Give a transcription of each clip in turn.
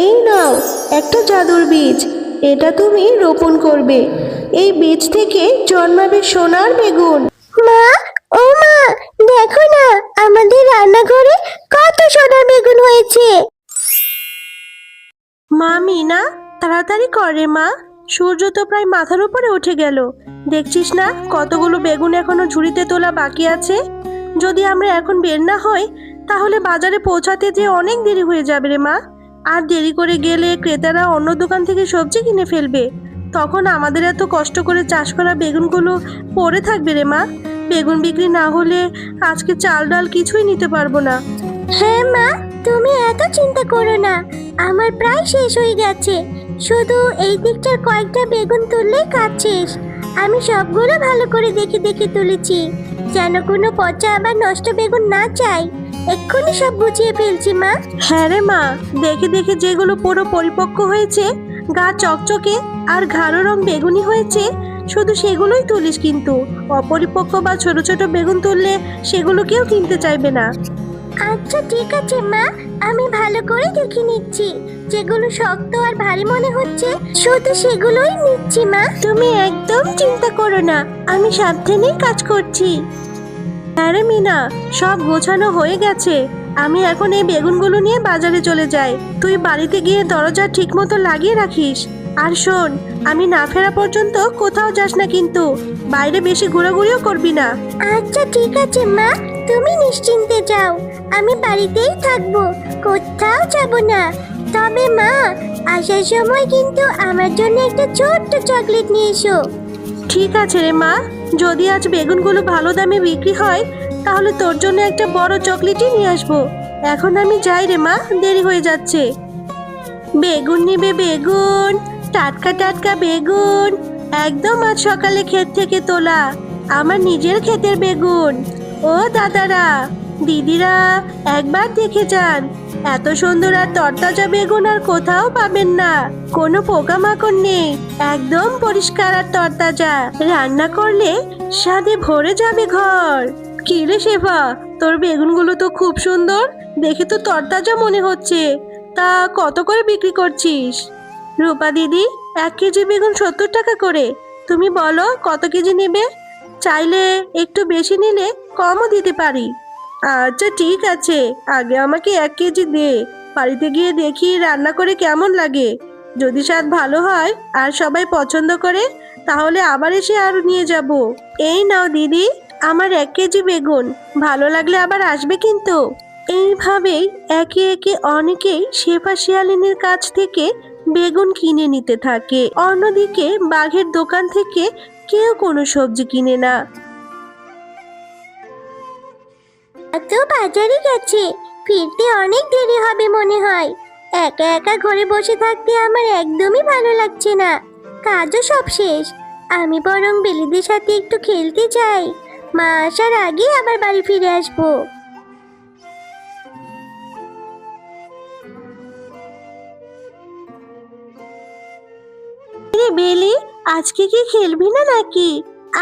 এই নাও একটা জাদুর বীজ। এটা তুমি রোপণ করবে। এই বীজ থেকে জন্মাবে সোনার বেগুন। মা, ও মা, দেখো না আমাদের রান্নাঘরে কত সোনার বেগুন হয়েছে। মা মিনা, তাড়াতাড়ি করে মা, সূর্য তো প্রায় মাথার উপরে উঠে গেল। দেখছিস না কতগুলো বেগুন এখনো ঝুড়িতে তোলা বাকি আছে। যদি আমরা এখন বের না হই তাহলে বাজারে পৌঁছাতে যে অনেক দেরি হয়ে যাবে রে মা। আর দেরি করে গেলে ক্রেতারা অন্য দোকান থেকে সবজি কিনে ফেলবে। তখন আমাদের এত কষ্ট করে চাষ করা বেগুনগুলো পড়ে থাকবে রে মা। বেগুন বিক্রি না হলে আজকে চাল ডাল কিছুই নিতে পারবো না। হ্যাঁ মা, তুমি এত চিন্তা করো না, আমার প্রায় শেষ হয়ে গেছে। শুধু এই দিকটার কয়েকটা বেগুন তুললেই কাজ শেষ। আমি সবগুলো ভালো করে দেখে দেখে তুলেছি, যেন কোনো পচা আবার নষ্ট বেগুন না চাই। এক্ষুনি সব গুছিয়ে ফেলছি মা। হ্যাঁ রে মা, দেখে দেখে যেগুলো পুরো পরিপক্ক হয়েছে, গা চকচকে আর গাঢ় রং বেগুনি হয়েছে, শুধু সেগুলোই তুলিস। কিন্তু অপরিপক্ক বা ছোট ছোট বেগুন তুললে সেগুলো কেউ কিনতে চাইবে না। আচ্ছা ঠিক আছে মা, আমি ভালো করে দেখে নিচ্ছি। যেগুলো শক্ত আর ভারী মনে হচ্ছে শুধু সেগুলোই নিচ্ছি মা। তুমি একদম চিন্তা করো না, আমি সাবধানেই কাজ করছি। হ্যাঁ রে মিনা, সব গোছানো হয়ে গেছে। আমি এখন এই বেগুনগুলো নিয়ে বাজারে চলে যাই। তুই বাড়িতে গিয়ে দরজা ঠিক মতো লাগিয়ে রাখিস। আর শোন, আমি না ফেরা পর্যন্ত কোথাও যাস না, কিন্তু বাইরে বেশি ঘোরাঘুরিও করবি না। আচ্ছা ঠিক আছে মা, তুমি নিশ্চিন্তে যাও, আমি বাড়িতেই থাকবো, কোথাও যাব না। তবে মা, আসার সময় কিন্তু আমার জন্য একটা ছোট্ট চকলেট নিয়ে এসো। ঠিক আছে রে মা, যদি আজ বেগুনগুলো ভালো দামে বিক্রি হয় তাহলে তোর জন্য একটা বড় চকলেটই নিয়ে আসবো। এখন আমি যাই রে মা, দেরি হয়ে যাচ্ছে। বেগুন নিবে বেগুন, টাটকা টাটকা বেগুন, একদম আজ সকালে ক্ষেত থেকে তোলা, আমার নিজের ক্ষেতের বেগুন। ও দাদারা, দিদিরা, একবার দেখে যান। এত সুন্দর আর তরতাজা বেগুন আর কোথাও পাবেন না। কোনো পোকামাকড় নেই, একদম পরিষ্কার আর তরতাজা। রান্না করলে স্বাদে ভরে যাবে ঘর। কি রে শেফা, তোর বেগুনগুলো তো খুব সুন্দর, দেখে তো তরতাজা মনে হচ্ছে। তা কত করে বিক্রি করছিস? রূপা দিদি, 1 কেজি বেগুন 70 টাকা করে। তুমি বলো কত কেজি নেবে? চাইলে একটু বেশি নিলে কমও দিতে পারি। আচ্ছা ঠিক আছে, আগে আমাকে 1 কেজি দে, বাড়িতে গিয়ে দেখি রান্না করে কেমন লাগে। যদি স্বাদ ভালো হয় আর সবাই পছন্দ করে তাহলে আবার এসে আরো নিয়ে যাব। এই নাও দিদি, আমার 1 কেজি বেগুন, ভালো লাগলে আবার আসবে কিন্তু। এইভাবেই একে একে অনেকেই শেফা শিয়ালিনীর কাছ থেকে বেগুন কিনে নিতে থাকে। অন্যদিকে বাঘের দোকান থেকে কেউ কোনো সবজি কিনে না। এত বাজারে গেছে, ফিরতে অনেক দেরি হবে মনে হয়। একা একা ঘরে বসে থাকতে আমার একদমই ভালো লাগছে না, কাজও সব শেষ। আমি বরং বেলিদের সাথে একটু খেলতে যাই, মা আসার আগে আবার বাড়ি ফিরে আসবো। রে বেলি, আজকে কি খেলবি না নাকি?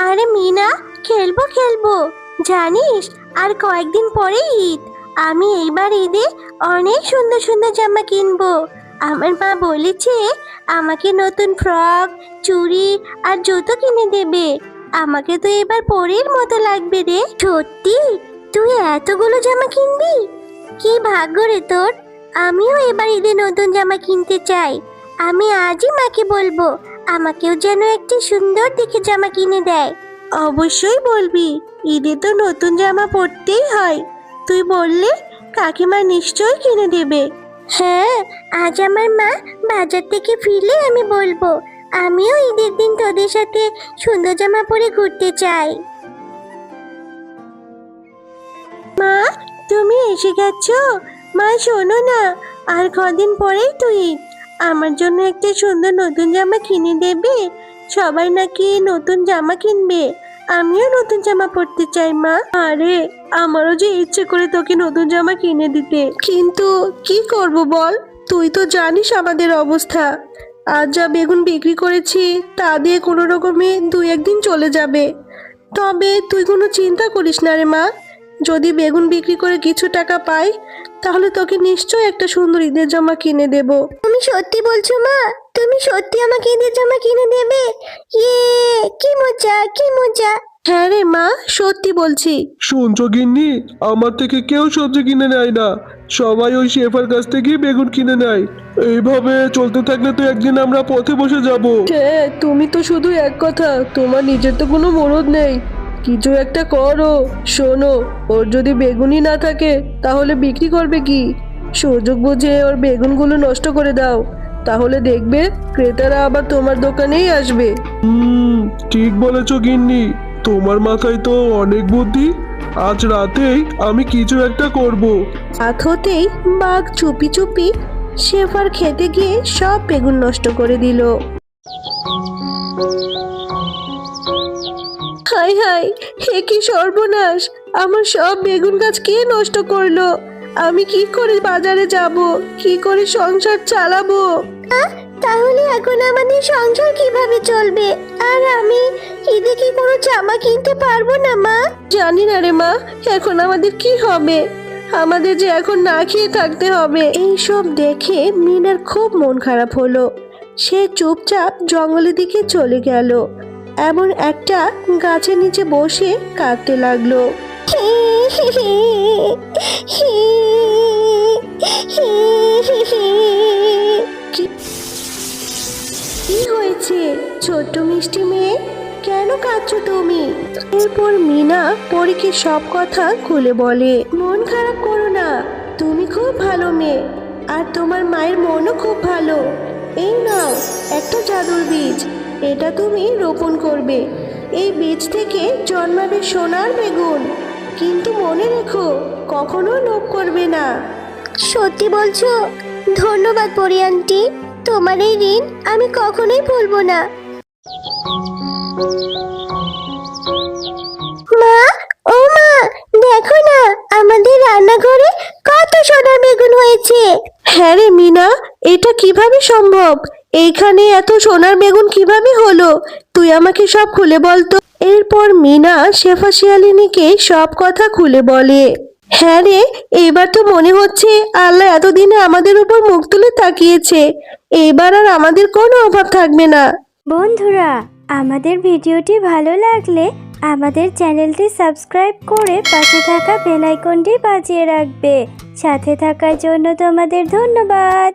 আরে মিনা, খেলবো খেলবো, জানিস আর কয়েকদিন পরে ঈদ। আমি এইবার ঈদে অনেক সুন্দর সুন্দর জামা কিনবো। আমার মা বলেছে আমাকে নতুন ফ্রক, চুড়ি আর জুতো কিনে দেবে। আমাকে তো এবার পরীর মতো লাগবে রে। সত্যি তুই এতগুলো জামা কিনবি? কি ভাগ্য রে তোর। আমিও এবার ঈদে নতুন জামা কিনতে চাই। আমি আজই মাকে বলবো আমাকেও যেন একটি সুন্দর দেখে জামা কিনে দেয়। অবশ্যই বলবি, ঈদে তো নতুন জামা পরতেই হয়। তুই বললে কাকিমা নিশ্চয়ই কিনে দেবে। হ্যাঁ, আজ আমার মা বাজার থেকে ফিরলে আমি বলবো আমিও ঈদের দিন তোদের সাথে সুন্দর জামা পরে ঘুরতে চাই। মা, তুমি এসে গেছো? মা শোনো না, আর কদিন পরেই তো ঈদ, আমার জন্য একটা সুন্দর নতুন জামা কিনে দেবে। সবাই নাকি নতুন জামা কিনবে, আমিও নতুন জামা পরতে চাই মা। আরে আমারও যে ইচ্ছে করে তোকে নতুন জামা কিনে দিতে, কিন্তু কি করব বল, তুই তো জানিস আমাদের অবস্থা। আজ যা বেগুন বিক্রি করেছি তা দিয়ে কোনো রকমে 2-1 দিন চলে যাবে। তবে তুই কোনো চিন্তা করিস না রে মা, যদি বেগুন বিক্রি করে কিছু টাকা পাই তাহলে তোকে নিশ্চয় একটা সুন্দর ঈদের জামা কিনে দেব। তুমি সত্যি বলছো মা? তুমি সত্যি আমাকে ঈদের জামা কিনে দেবে? ইয়ে, কি মজা, কি মজা! হ্যাঁ রে মা, সত্যি বলছি। শুনছো গিন্নি, আমার থেকে কেউ সবজি কিনে নেয় না, সবাই ওই শেফার কাছ থেকেই বেগুন কিনে নেয়। এইভাবে চলতে থাকলে তো একদিন আমরা পথে বসে যাব। হ্যাঁ, তুমি তো শুধু এক কথা, তোমার নিজের তো কোনো মরদ নেই। কিছু একটা করো। শোনো, ওর যদি বেগুনই না থাকে তাহলে বিক্রি করবে কি? সুযোগ বুঝে ওর বেগুনগুলো নষ্ট করে দাও, তাহলে দেখবে ক্রেতারা আবার তোমার দোকানেই আসবে। ঠিক বলেছো গিন্নি, তোমার মাথায় তো অনেক বুদ্ধি। আজ রাতেই আমি কিছু একটা করব। রাত হতেই বাঘ চুপি চুপি শেফার খেতে গিয়ে সব বেগুন নষ্ট করে দিল। হাই হাই, হে কি সর্বনাশ! আমার সব বেগুন গাছ কে নষ্ট করলো? আমি কি করে বাজারে যাব? কি করে সংসার চালাবো? তাহলে এখন আমাদের সংসার কিভাবে চলবে? আর আমি ঈদে কি কোনো জামা কিনতে পারবো না মা? জানি না রে মা, এখন আমাদের কি হবে? আমাদের যে এখন না খেয়ে থাকতে হবে। এই সব দেখে মিনার খুব মন খারাপ হলো। সে চুপচাপ জঙ্গলের দিকে চলে গেল, এমন একটা গাছের নিচে বসে কাঁদতে লাগলো। কি- কি হয়েছে ছোট্ট মিষ্টি মেয়ে? কেন কাঁদছো তুমি? এরপর মিনা পরীকে সব কথা খুলে বলে। মন খারাপ করো না, তুমি খুব ভালো মেয়ে, আর তোমার মায়ের মনও খুব ভালো। এই নাও একটা জাদুর বীজ, এটা তুমি রোপণ করবে। এই বীজ থেকে জন্মাবে সোনার বেগুন। কিন্তু মনে রেখো, কখনো লোভ করবে না। সত্যি বলছো? ধন্যবাদ পরি আন্টি, তোমার এই ঋণ আমি কখনোই ভুলবো না। মা, ও মা, দেখো না আমাদের রান্নাঘরে কত সোনার বেগুন হয়েছে। হ্যাঁ রে মিনা, এটা কিভাবে সম্ভব? এইখানে এত সোনার বেগুন কিভাবে হলো? তুই আমাকে সব খুলে বল তো। এরপর মিনা শেফা শিয়ালিনীকে সব কথা খুলে বলে। হ্যাঁ রে, এবার তো মনে হচ্ছে আল্লাহ এতদিনে আমাদের উপর মুখ তুলে তাকিয়েছে। এবার আর আমাদের কোনো অভাব থাকবে না। বন্ধুরা, আমাদের ভিডিওটি ভালো লাগলে আমাদের চ্যানেলটি সাবস্ক্রাইব করে পাশে থাকা বেল আইকনটি বাজিয়ে রাখবে। সাথে থাকার জন্য তোমাদের ধন্যবাদ।